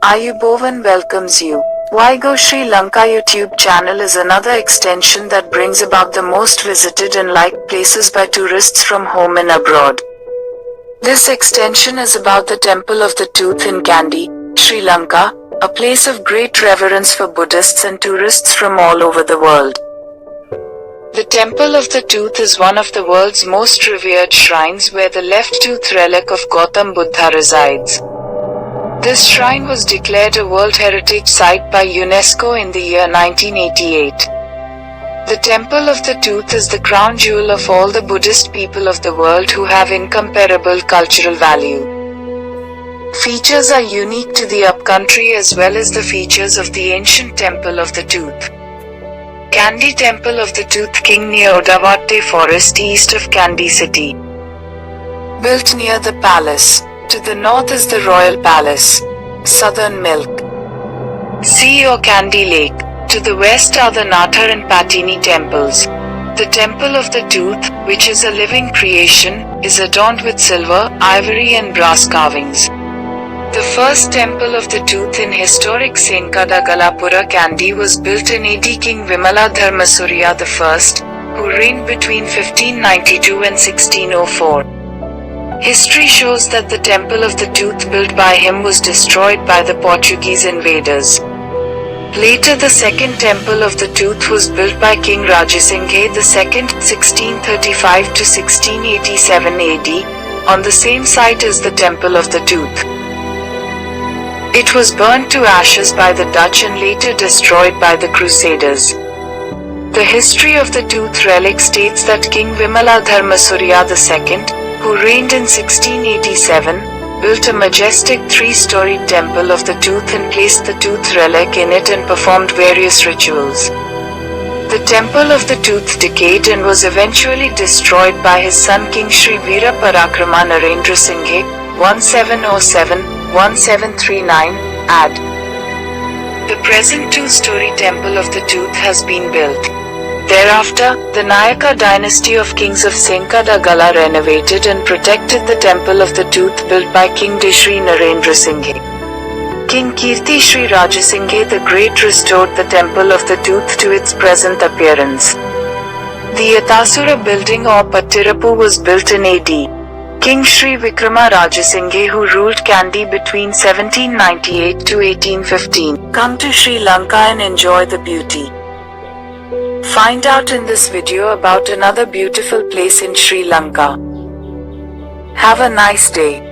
Ayubovan welcomes you. Why Go Sri Lanka YouTube channel is another extension that brings about the most visited and liked places by tourists from home and abroad. This extension is about the Temple of the Tooth in Kandy, Sri Lanka, a place of great reverence for Buddhists and tourists from all over the world. The Temple of the Tooth is one of the world's most revered shrines where the left tooth relic of Gautam Buddha resides. This shrine was declared a World Heritage Site by UNESCO in the year 1988. The Temple of the Tooth is the crown jewel of all the Buddhist people of the world who have incomparable cultural value. Features are unique to the upcountry as well as the features of the ancient Temple of the Tooth. Kandy Temple of the Tooth King near Odavatte Forest east of Kandy city. Built near the palace. To the north is the Royal Palace, Southern Milk Sea or Kandy Lake. To the west are the Nathar and Patini temples. The Temple of the Tooth, which is a living creation, is adorned with silver, ivory and brass carvings. The first Temple of the Tooth in historic Senkadagalapura Kandy was built in AD King Vimala Dharmasurya I, who reigned between 1592 and 1604. History shows that the Temple of the Tooth built by him was destroyed by the Portuguese invaders. Later the second Temple of the Tooth was built by King Rajasinghe II, 1635 to 1687 AD, on the same site as the Temple of the Tooth. It was burnt to ashes by the Dutch and later destroyed by the Crusaders. The history of the tooth relic states that King Vimala Dharmasurya II, who reigned in 1687, built a majestic three-storied temple of the tooth and placed the tooth relic in it and performed various rituals. The temple of the tooth decayed and was eventually destroyed by his son King Sri Veera Parakrama Narendra Singhe, 1707-1739, AD. The present two-story temple of the tooth has been built. Thereafter, the Nayaka dynasty of kings of Senkadagala renovated and protected the Temple of the Tooth built by King Sri Narendra Singhe. King Kirti Sri Rajasinghe the Great restored the Temple of the Tooth to its present appearance. The Yathasura building or Pattirapu was built in AD. King Sri Vikrama Rajasinghe, who ruled Kandy between 1798 to 1815. Come to Sri Lanka and enjoy the beauty. Find out in this video about another beautiful place in Sri Lanka. Have a nice day.